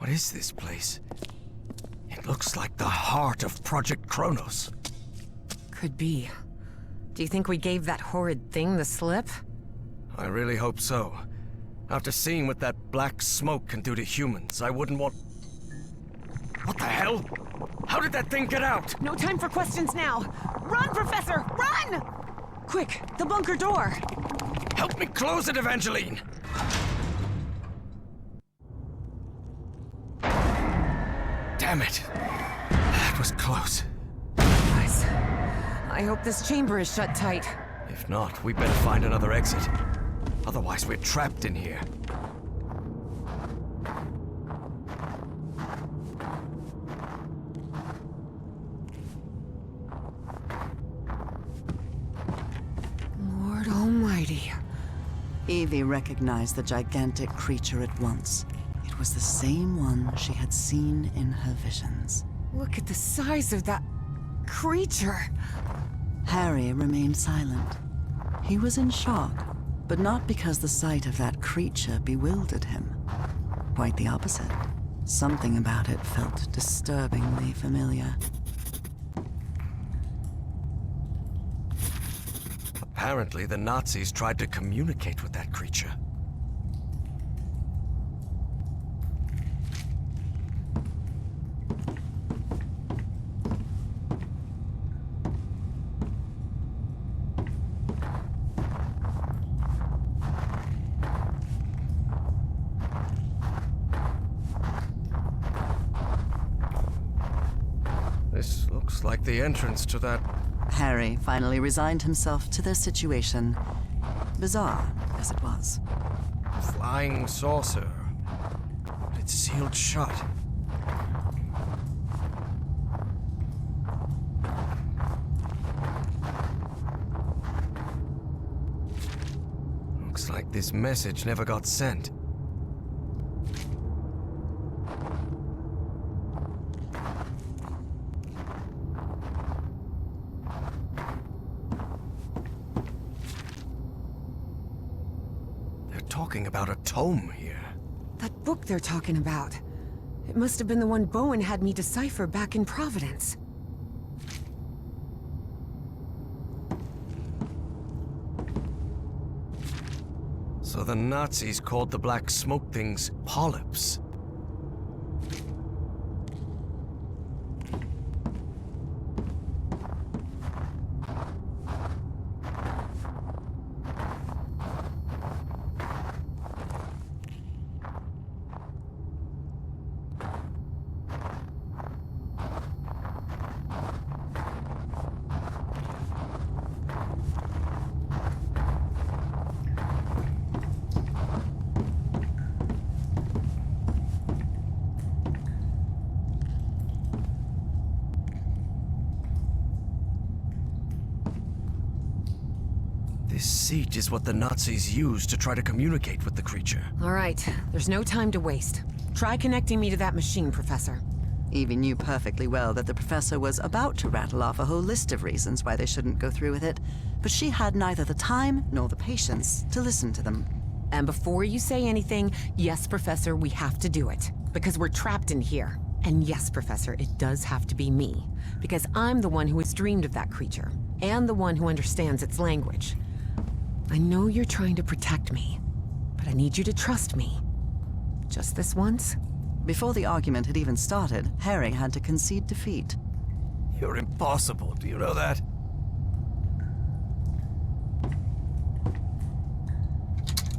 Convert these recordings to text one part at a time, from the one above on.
What is this place? It looks like the heart of Project Kronos. Could be. Do you think we gave that horrid thing the slip? I really hope so. After seeing what that black smoke can do to humans, I wouldn't want... What the hell? How did that thing get out? No time for questions now! Run, Professor! Run! Quick, the bunker door! Help me close it, Evangeline! Damn it. That was close. Guys, I hope this chamber is shut tight. If not, we better find another exit. Otherwise, we're trapped in here. Lord Almighty. Evie recognized the gigantic creature at once. It was the same one she had seen in her visions. Look at the size of that creature. Harry remained silent. He was in shock, but not because the sight of that creature bewildered him. Quite the opposite. Something about it felt disturbingly familiar. Apparently, the Nazis tried to communicate with that creature. This looks like the entrance to that... Harry finally resigned himself to their situation, bizarre as it was. flying saucer. But it's sealed shut. Looks like this message never got sent. Talking about a tome here. That book they're talking about. It must have been the one Bowen had me decipher back in Providence. So the Nazis called the black smoke things polyps. This seat is what the Nazis used to try to communicate with the creature. All right, there's no time to waste. Try connecting me to that machine, Professor. Evie knew perfectly well that the professor was about to rattle off a whole list of reasons why they shouldn't go through with it, but she had neither the time nor the patience to listen to them. And before you say anything, yes, Professor, we have to do it. Because we're trapped in here. And yes, Professor, it does have to be me. Because I'm the one who has dreamed of that creature. And the one who understands its language. I know you're trying to protect me, but I need you to trust me. Just this once? Before the argument had even started, Harry had to concede defeat. You're impossible, do you know that?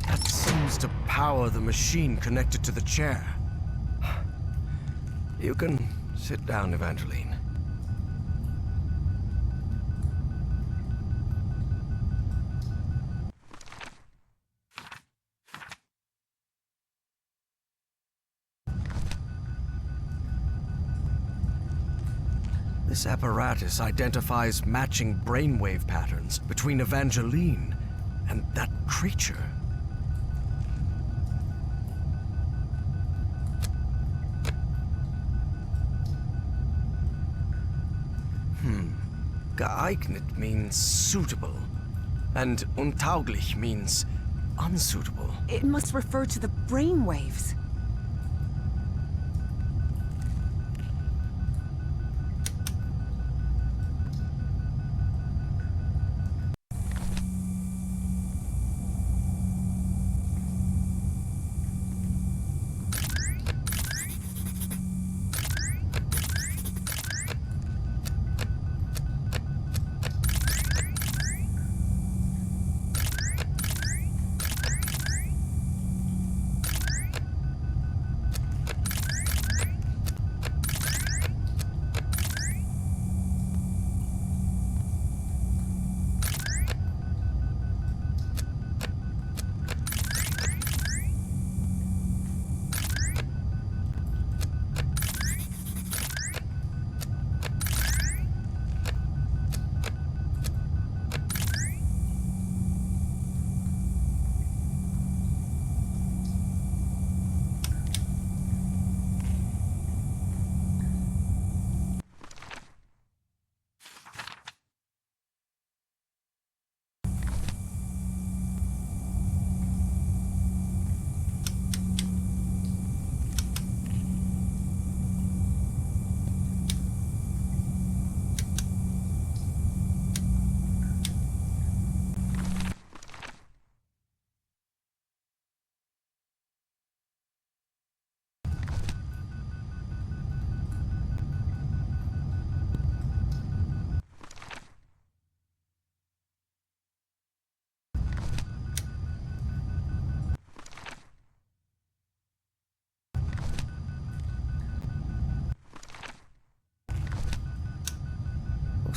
That seems to power the machine connected to the chair. You can sit down, Evangeline. This apparatus identifies matching brainwave patterns between Evangeline and that creature. Geeignet means suitable, and untauglich means unsuitable. It must refer to the brainwaves.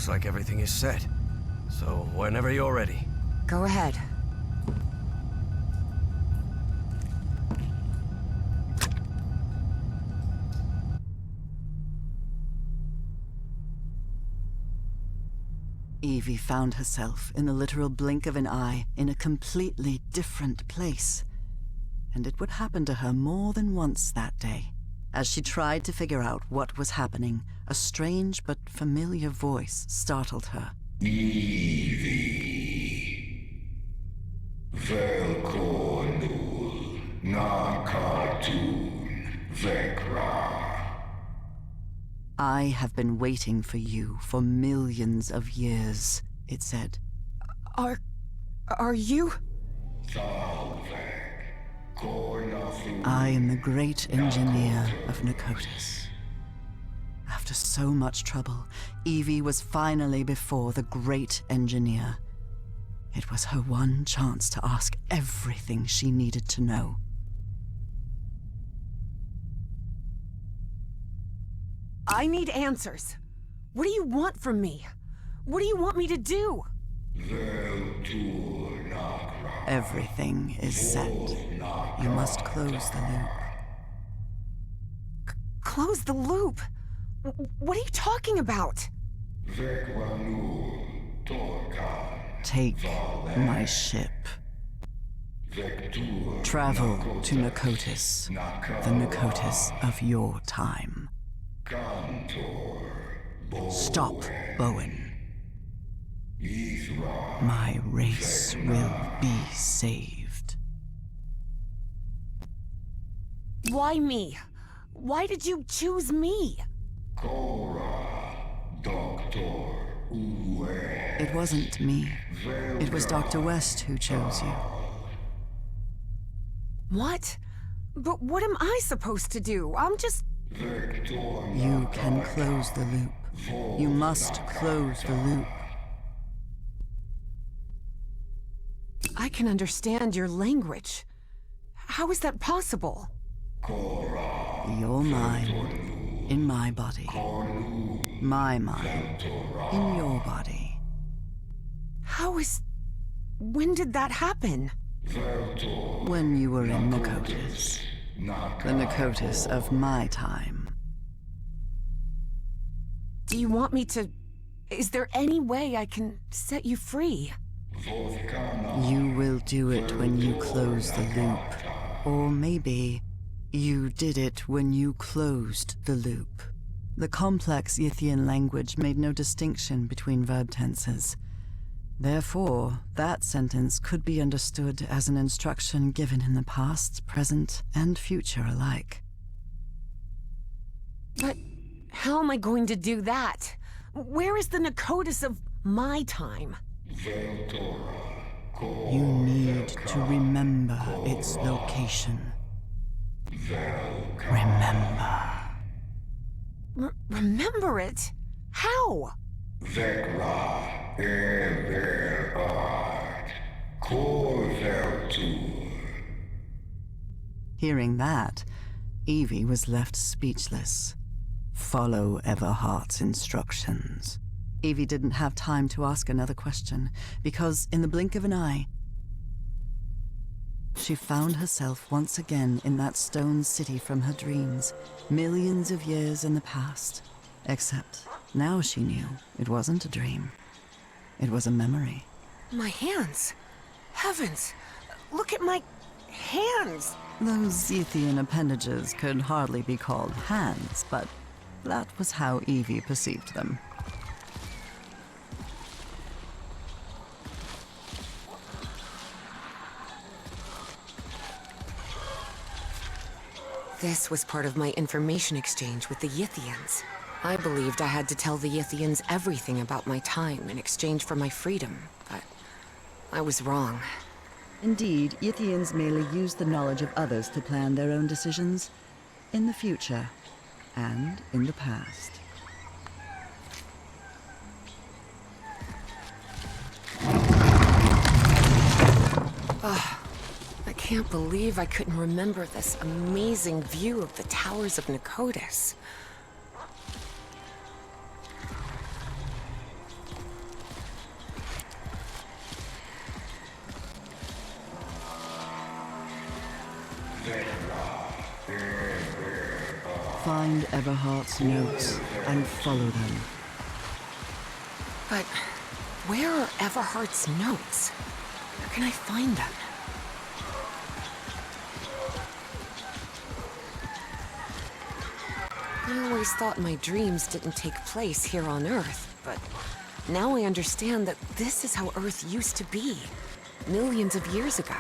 Looks like everything is set. So, whenever you're ready. Go ahead. Evie found herself, in the literal blink of an eye, in a completely different place. And it would happen to her more than once that day. As she tried to figure out what was happening, a strange but familiar voice startled her. Evie. Velkonul. Na cartoon. Vekra. I have been waiting for you for millions of years, it said. Are you? I am the great engineer of Nicotis. After so much trouble, Evie was finally before the great engineer. It was her one chance to ask everything she needed to know. I need answers. What do you want from me? What do you want me to do? Everything is set. You must close the loop. Close the loop? What are you talking about? Take my ship. Travel to Nicotis, the Nicotis of your time. Stop, Bowen. My race will be saved. Why me? Why did you choose me? It wasn't me. It was Dr. West who chose you. What? But what am I supposed to do? I'm just... You can close the loop. You must close the loop. I can understand your language. How is that possible? Your mind in my body. My mind in your body. How is... When did that happen? When you were in Nicotis. The Nicotis of my time. Do you want me to... Is there any way I can set you free? You will do it when you close the loop. Or maybe you did it when you closed the loop. The complex Yithian language made no distinction between verb tenses. Therefore, that sentence could be understood as an instruction given in the past, present, and future alike. But how am I going to do that? Where is the Nicotis of my time? You need to remember its location. Remember. Remember it? How? Hearing that, Evie was left speechless. Follow Everhart's instructions. Evie didn't have time to ask another question, because in the blink of an eye, she found herself once again in that stone city from her dreams, millions of years in the past. Except now she knew it wasn't a dream. It was a memory. My hands. Heavens. Look at my hands. Those Zethian appendages could hardly be called hands, but that was how Evie perceived them. This was part of my information exchange with the Yithians. I believed I had to tell the Yithians everything about my time in exchange for my freedom, but I was wrong. Indeed, Yithians merely use the knowledge of others to plan their own decisions, in the future and in the past. I can't believe I couldn't remember this amazing view of the towers of Nicotis. find Everhart's notes and follow them. But where are Everhart's notes? Where can I find them? I always thought my dreams didn't take place here on Earth, but now I understand that this is how Earth used to be, millions of years ago.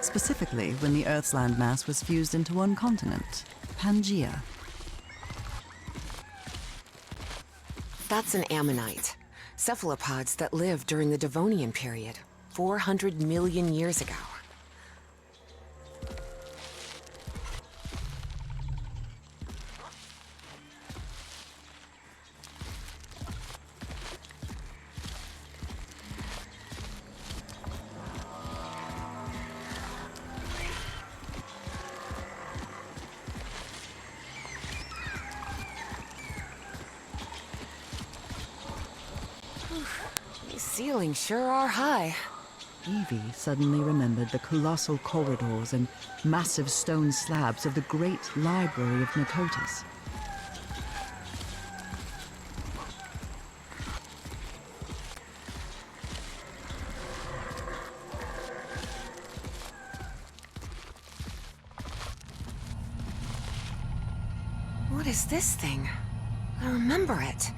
Specifically, when the Earth's landmass was fused into one continent, Pangaea. That's an ammonite. Cephalopods that lived during the Devonian period, 400 million years ago. These ceilings sure are high. Evie suddenly remembered the colossal corridors and massive stone slabs of the great library of Nakotas. What is this thing? I remember it.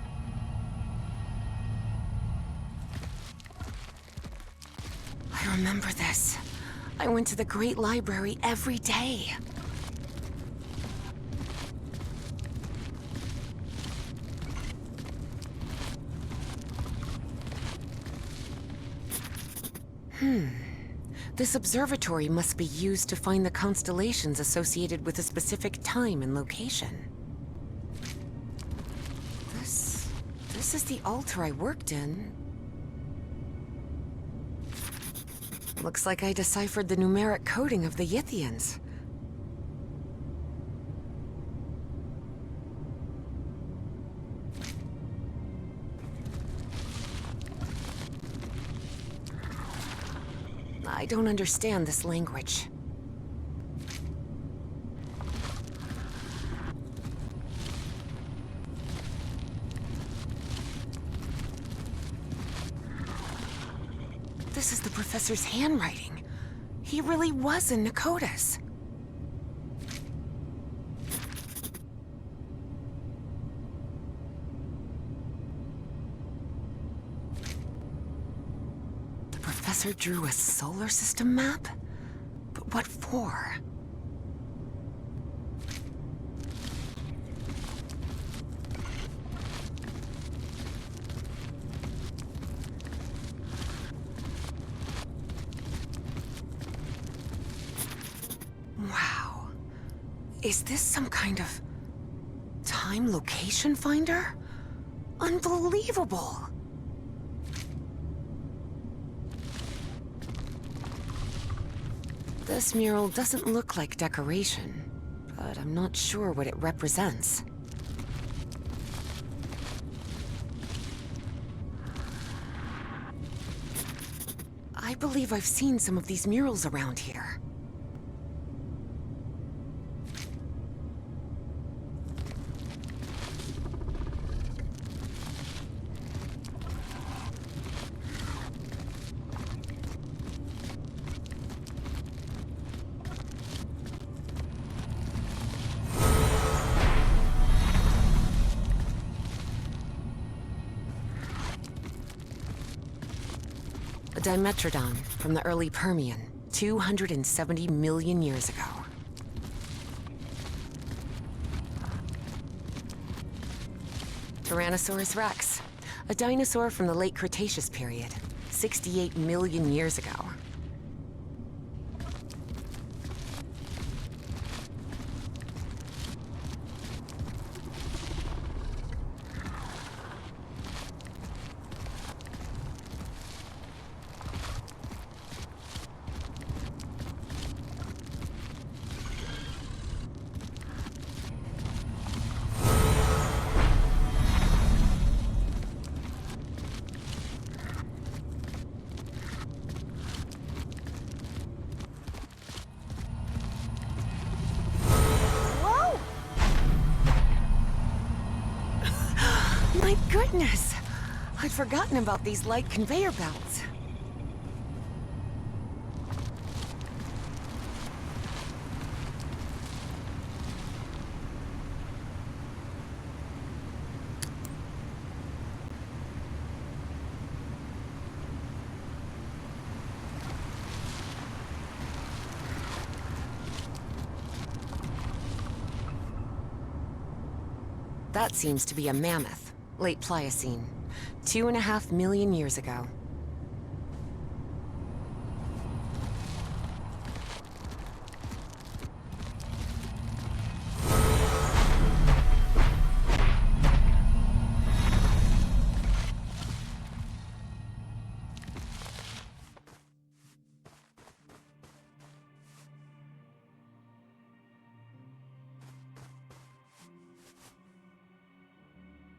I remember this. I went to the Great Library every day. This observatory must be used to find the constellations associated with a specific time and location. This is the altar I worked in. Looks like I deciphered the numeric coding of the Yithians. I don't understand this language. This is the professor's handwriting. He really was in Nakotas. The professor drew a solar system map? But what for? Wow. Is this some kind of time location finder? Unbelievable! This mural doesn't look like decoration, but I'm not sure what it represents. I believe I've seen some of these murals around here. A Dimetrodon from the early Permian, 270 million years ago. Tyrannosaurus rex, a dinosaur from the late Cretaceous period, 68 million years ago. My goodness! I'd forgotten about these light conveyor belts. That seems to be a mammoth, late Pliocene, 2.5 million years ago.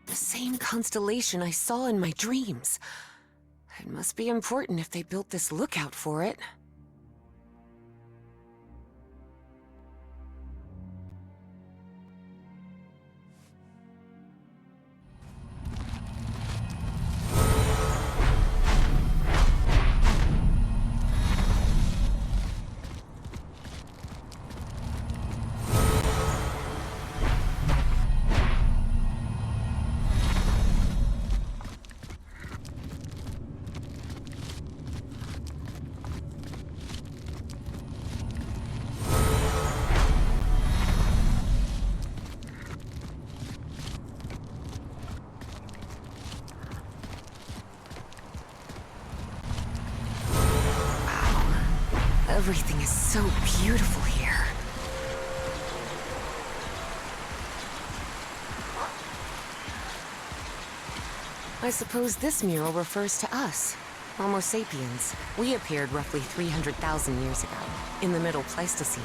The same constellation I saw in my dreams. It must be important if they built this lookout for it. Everything is so beautiful here. I suppose this mural refers to us, Homo sapiens. We appeared roughly 300,000 years ago, in the Middle Pleistocene.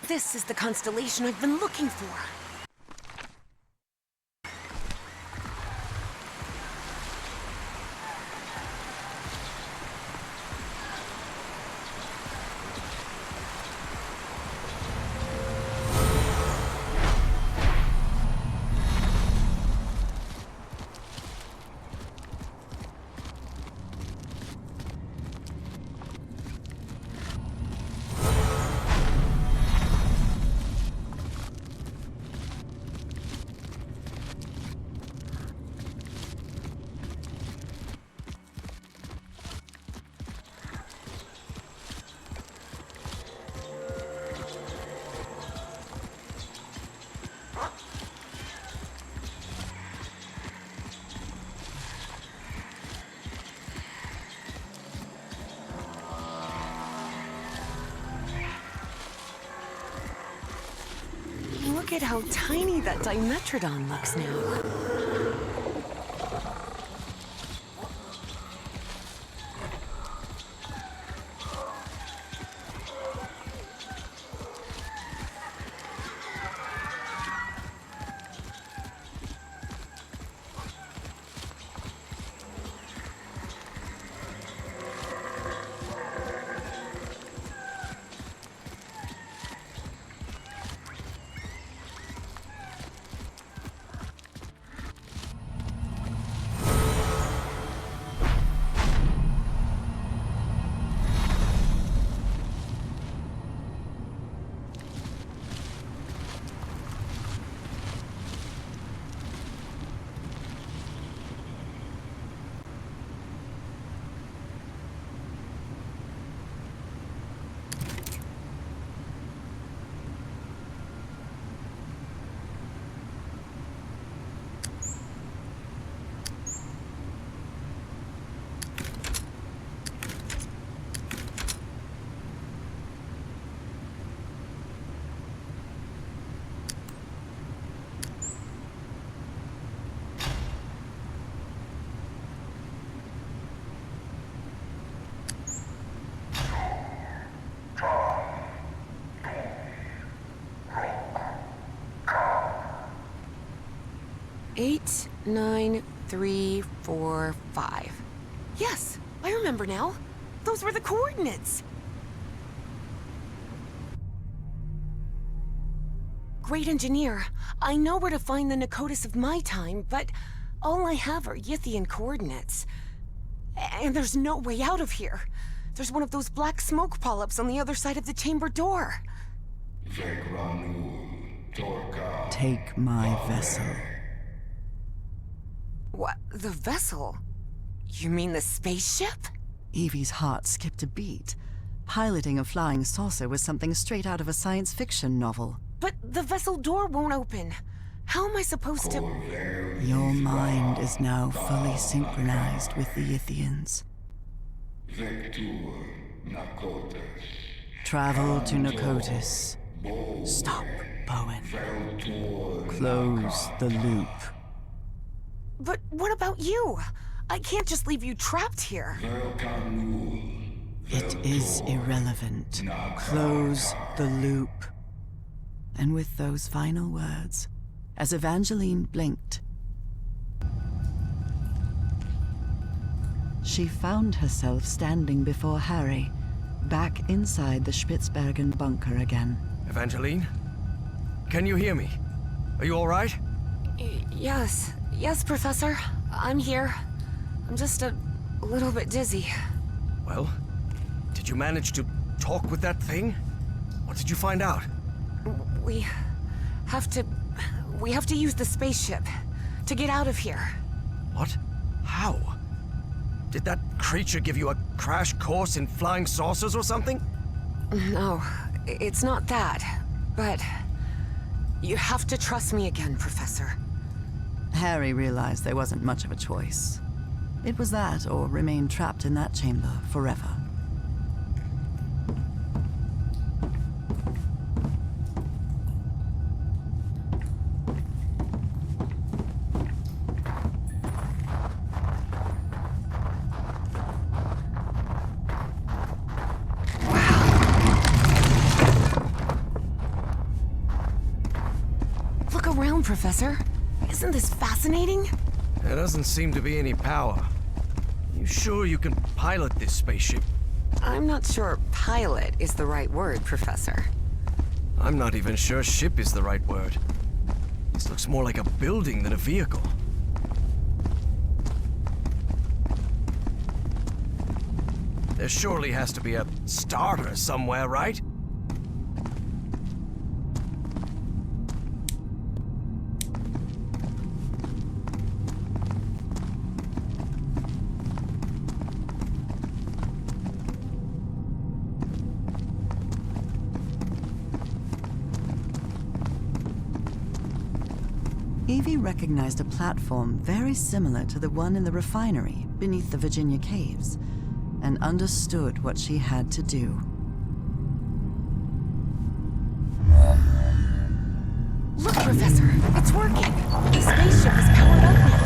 This is the constellation I've been looking for. Look at how tiny that Dimetrodon looks now. Eight, 9, 3, 4, 5. Yes, I remember now. Those were the coordinates. Great engineer, I know where to find the Nakotis of my time, but all I have are Yithian coordinates. And there's no way out of here. There's one of those black smoke polyps on the other side of the chamber door. Take my vessel. What? The vessel? You mean the spaceship? Evie's heart skipped a beat. Piloting a flying saucer was something straight out of a science fiction novel. But the vessel door won't open. How am I supposed to... Your mind is now fully synchronized with the Yithians. Travel to Nakotis. Stop, Bowen. Close the loop. But what about you? I can't just leave you trapped here. It is irrelevant. Close the loop. And with those final words, as Evangeline blinked, she found herself standing before Harry, back inside the Spitzbergen bunker again. Evangeline? Can you hear me? Are you all right? Yes. Yes, Professor. I'm here. I'm just a little bit dizzy. Well, did you manage to talk with that thing? What did you find out? We have to use the spaceship to get out of here. What? How? Did that creature give you a crash course in flying saucers or something? No, it's not that. But you have to trust me again, Professor. Harry realized there wasn't much of a choice. It was that or remain trapped in that chamber forever. Professor. Isn't this fascinating? There doesn't seem to be any power. You sure you can pilot this spaceship? I'm not sure pilot is the right word, Professor. I'm not even sure ship is the right word. This looks more like a building than a vehicle. There surely has to be a starter somewhere, right? Evie recognized a platform very similar to the one in the refinery beneath the Virginia caves, and understood what she had to do. Look, Professor, it's working. The spaceship is powered up now.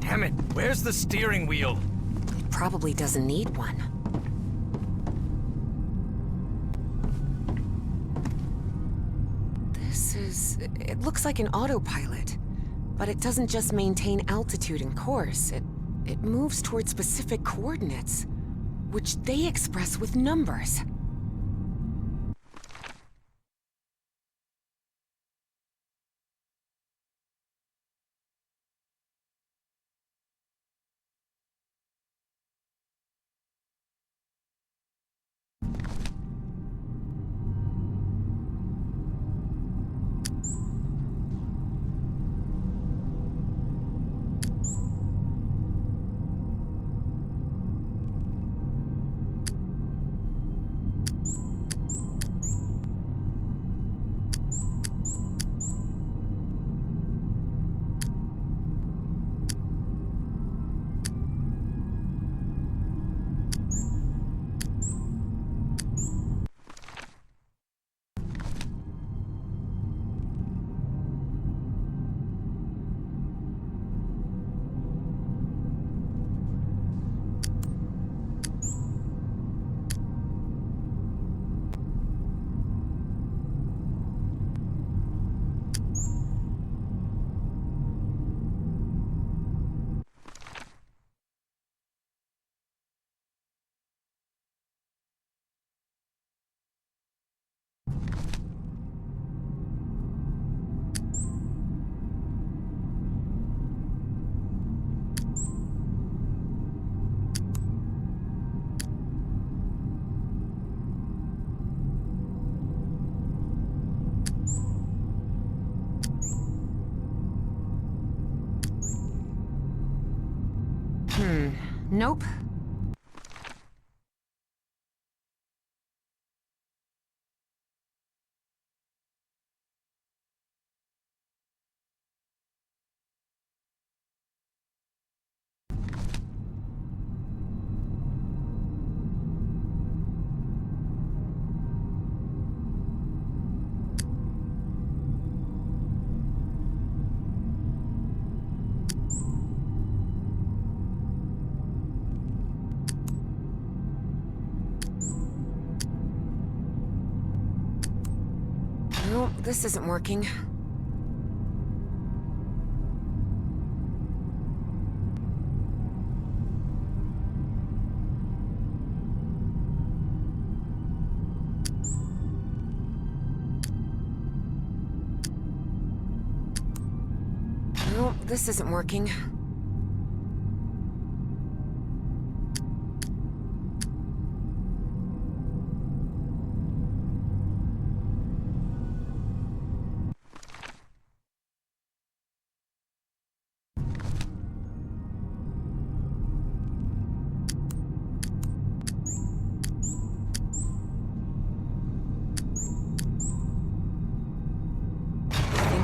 Damn it, where's the steering wheel? It probably doesn't need one. It looks like an autopilot, but it doesn't just maintain altitude and course. It moves towards specific coordinates, which they express with numbers. Nope. No, this isn't working. No, this isn't working.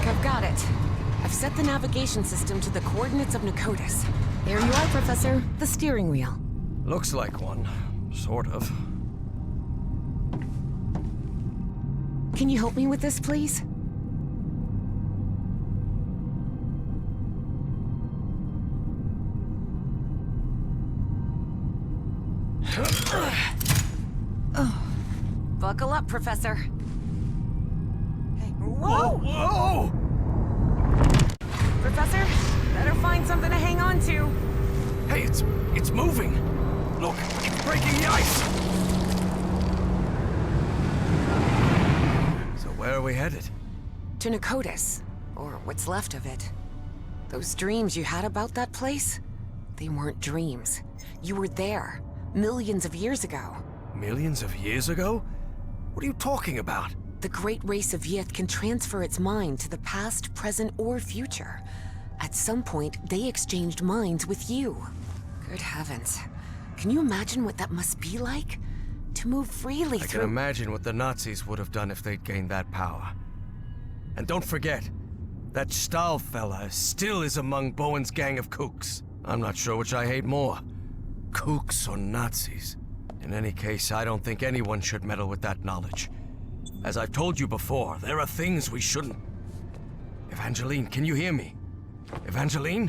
I've got it. I've set the navigation system to the coordinates of Nicotis. There you are, Professor. The steering wheel. Looks like one. Sort of. Can you help me with this, please? Buckle up, Professor. Hey, Whoa! Whoa! Professor, better find something to hang on to. Hey, it's moving! Look, it's breaking the ice! So where are we headed? To Nakotis, or what's left of it. Those dreams you had about that place? They weren't dreams. You were there, millions of years ago. Millions of years ago? What are you talking about? The great race of Yith can transfer its mind to the past, present, or future. At some point, they exchanged minds with you. Good heavens. Can you imagine what that must be like? To move freely I through... can imagine what the Nazis would have done if they'd gained that power. And don't forget, that Stahl fella still is among Bowen's gang of kooks. I'm not sure which I hate more, kooks or Nazis. In any case, I don't think anyone should meddle with that knowledge. As I've told you before, there are things we shouldn't... Evangeline, can you hear me? Evangeline?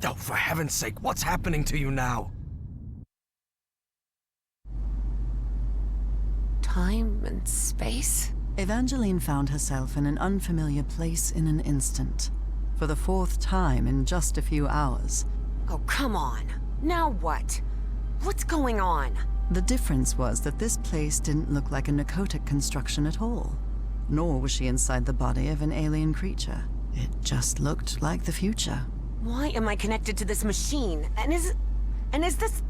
Oh, for heaven's sake, what's happening to you now? Time and space? Evangeline found herself in an unfamiliar place in an instant. For the 4th time in just a few hours. Oh, come on. Now what? What's going on? The difference was that this place didn't look like a narcotic construction at all. Nor was she inside the body of an alien creature. It just looked like the future. Why am I connected to this machine? And is this...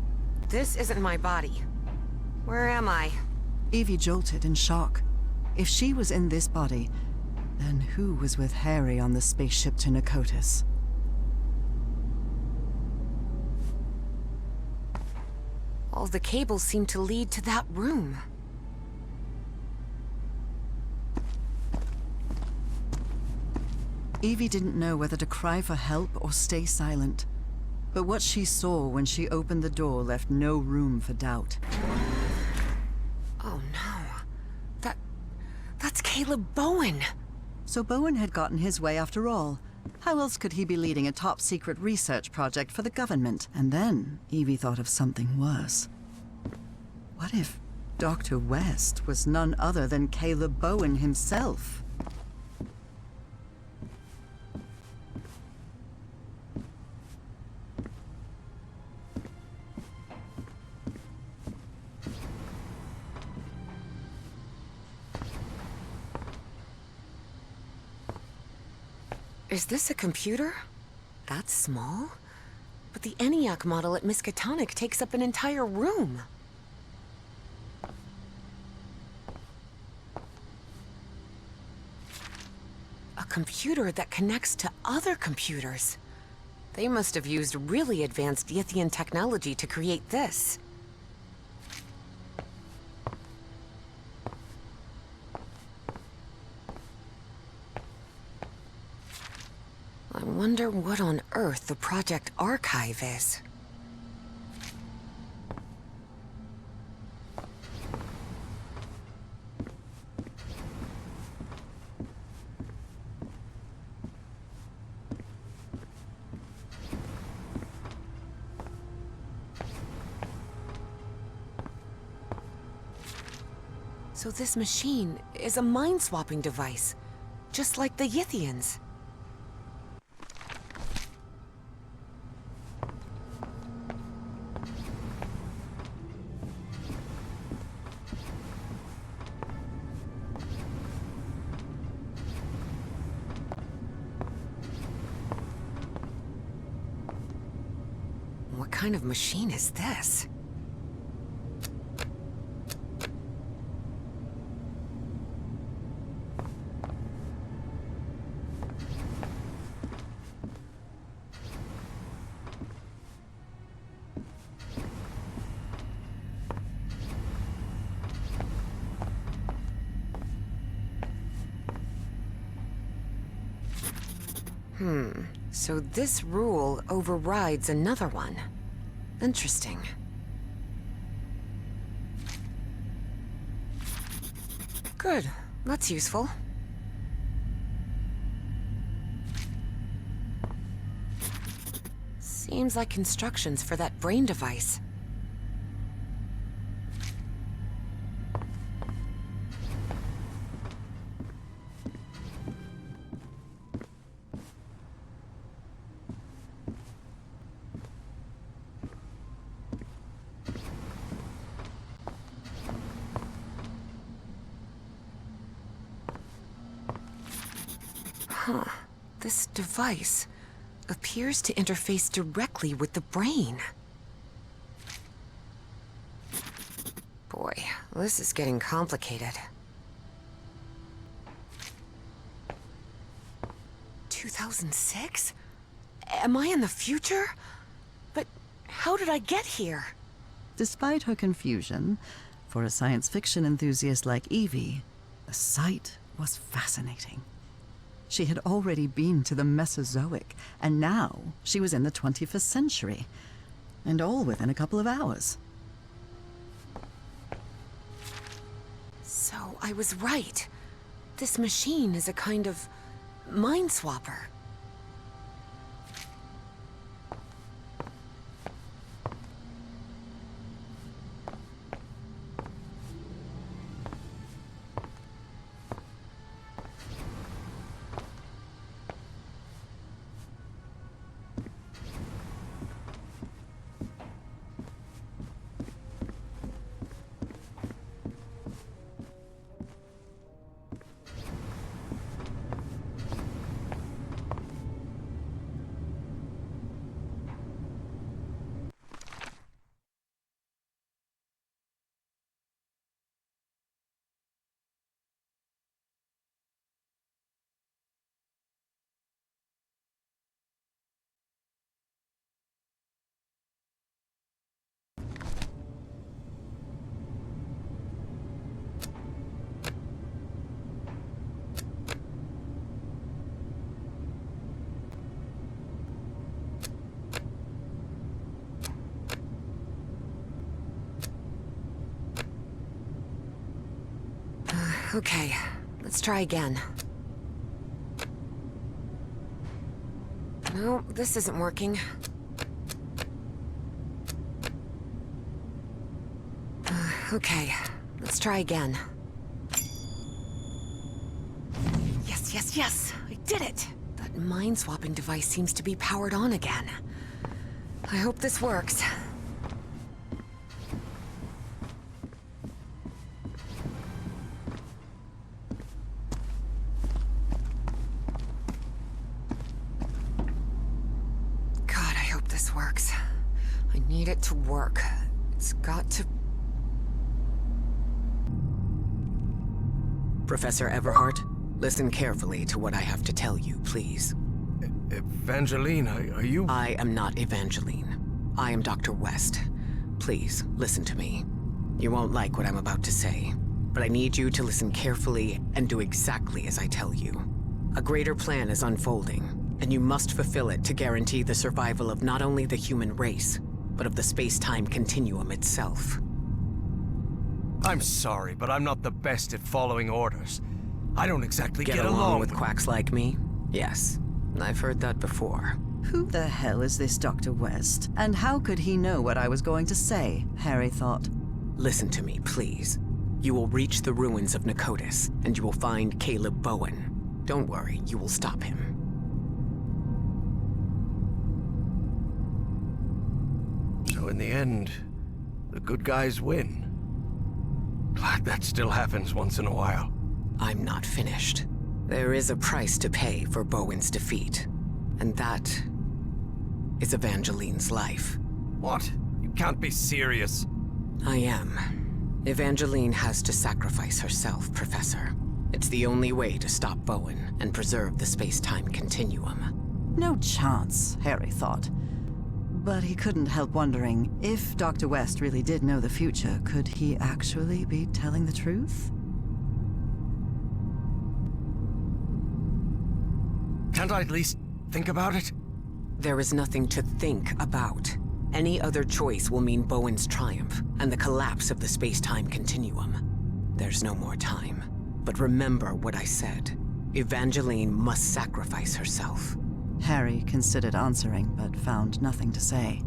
This isn't my body. Where am I? Evie jolted in shock. If she was in this body, then who was with Harry on the spaceship to Nakotis? All the cables seem to lead to that room. Evie didn't know whether to cry for help or stay silent. But what she saw when she opened the door left no room for doubt. Oh no. That's Caleb Bowen. So Bowen had gotten his way after all. How else could he be leading a top-secret research project for the government? And then Evie thought of something worse. What if Dr. West was none other than Caleb Bowen himself? Is this a computer? That's small? But the ENIAC model at Miskatonic takes up an entire room. A computer that connects to other computers. They must have used really advanced Yithian technology to create this. I wonder what on earth the project archive is. So this machine is a mind-swapping device, just like the Yithians. What kind of machine is this? So this rule overrides another one. Interesting. Good. That's useful. Seems like instructions for that brain device. This device appears to interface directly with the brain. Boy, this is getting complicated. 2006? Am I in the future? But how did I get here? Despite her confusion, for a science fiction enthusiast like Evie, the sight was fascinating. She had already been to the Mesozoic, and now she was in the 21st century. And all within a couple of hours. So I was right. This machine is a kind of mind swapper. Okay, let's try again. No, this isn't working. Okay, let's try again. Yes, I did it! That mind-swapping device seems to be powered on again. I hope this works. Works. I need it to work. It's got to... Professor Everhart, listen carefully to what I have to tell you, please. Evangeline, are you... I am not Evangeline. I am Dr. West. Please, listen to me. You won't like what I'm about to say, but I need you to listen carefully and do exactly as I tell you. A greater plan is unfolding, and you must fulfill it to guarantee the survival of not only the human race, but of the space-time continuum itself. I'm sorry, but I'm not the best at following orders. I don't exactly Get along with quacks like me? Yes, I've heard that before. Who the hell is this Dr. West? And how could he know what I was going to say, Harry thought. Listen to me, please. You will reach the ruins of Nicotis, and you will find Caleb Bowen. Don't worry, you will stop him. So in the end, the good guys win. Glad that still happens once in a while. I'm not finished. There is a price to pay for Bowen's defeat, and that is Evangeline's life. What? You can't be serious. I am. Evangeline has to sacrifice herself, Professor. It's the only way to stop Bowen and preserve the space-time continuum. No chance, Harry thought. But he couldn't help wondering, if Dr. West really did know the future, could he actually be telling the truth? Can't I at least think about it? There is nothing to think about. Any other choice will mean Bowen's triumph and the collapse of the space-time continuum. There's no more time. But remember what I said. Evangeline must sacrifice herself. Harry considered answering, but found nothing to say.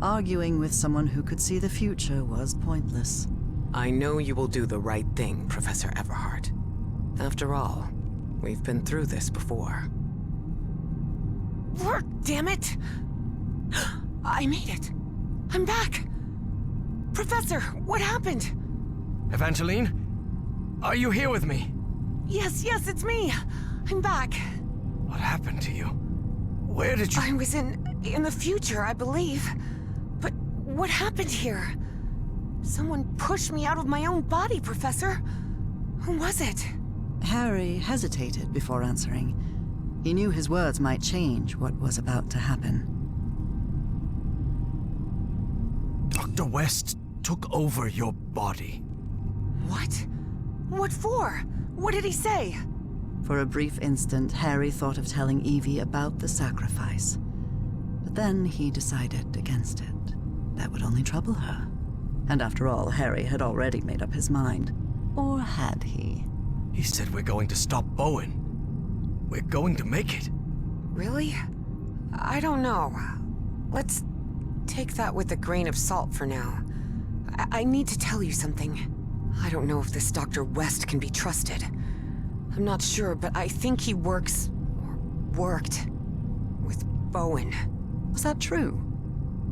Arguing with someone who could see the future was pointless. I know you will do the right thing, Professor Everhart. After all, we've been through this before. Work, damn it! I made it. I'm back. Professor, what happened? Evangeline? Are you here with me? Yes, it's me. I'm back. What happened to you? Where did you... I was in the future, I believe. But what happened here? Someone pushed me out of my own body, Professor. Who was it? Harry hesitated before answering. He knew his words might change what was about to happen. Dr. West took over your body. What? What for? What did he say? For a brief instant, Harry thought of telling Evie about the sacrifice. But then he decided against it. That would only trouble her. And after all, Harry had already made up his mind. Or had he? He said we're going to stop Bowen. We're going to make it. Really? I don't know. Let's take that with a grain of salt for now. I need to tell you something. I don't know if this Dr. West can be trusted. I'm not sure, but I think he works... or worked... with Bowen. Was that true?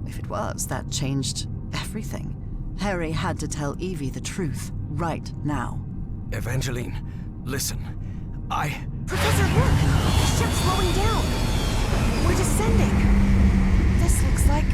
If it was, that changed everything. Harry had to tell Evie the truth, right now. Evangeline, listen. Professor, look! The ship's slowing down! We're descending! This looks like...